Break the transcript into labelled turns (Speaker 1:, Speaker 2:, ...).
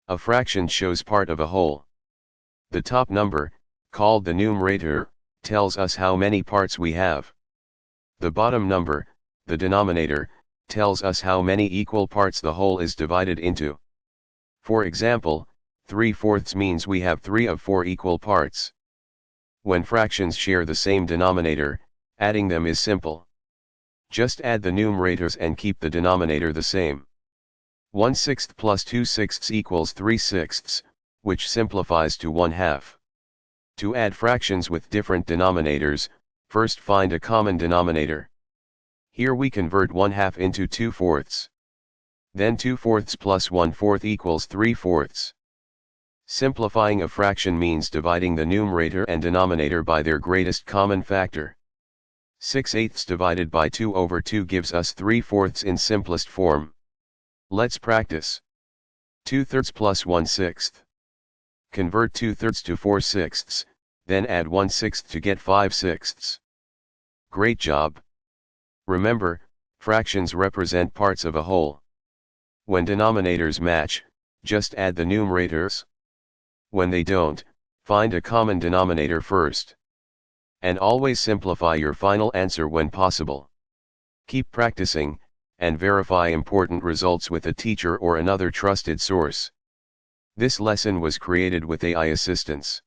Speaker 1: A fraction shows part of a whole. The top number, called the numerator, tells us how many parts we have. The bottom number, the denominator, tells us how many equal parts the whole is divided into. For example, 3/4 means we have 3 of 4 equal parts. When fractions share the same denominator, adding them is simple. Just add the numerators and keep the denominator the same. 1/6 plus 2/6 equals 3/6, which simplifies to 1/2. To add fractions with different denominators, first find a common denominator. Here we convert 1/2 into 2/4. Then 2/4 plus 1/4 equals 3/4. Simplifying a fraction means dividing the numerator and denominator by their greatest common factor. 6/8 divided by 2/2 gives us 3/4 in simplest form. Let's practice. 2/3 plus 1/6. Convert 2/3 to 4/6, then add 1/6 to get 5/6. Great job! Remember, fractions represent parts of a whole. When denominators match, just add the numerators. When they don't, find a common denominator first. And always simplify your final answer when possible. Keep practicing, and verify important results with a teacher or another trusted source. This lesson was created with AI assistance.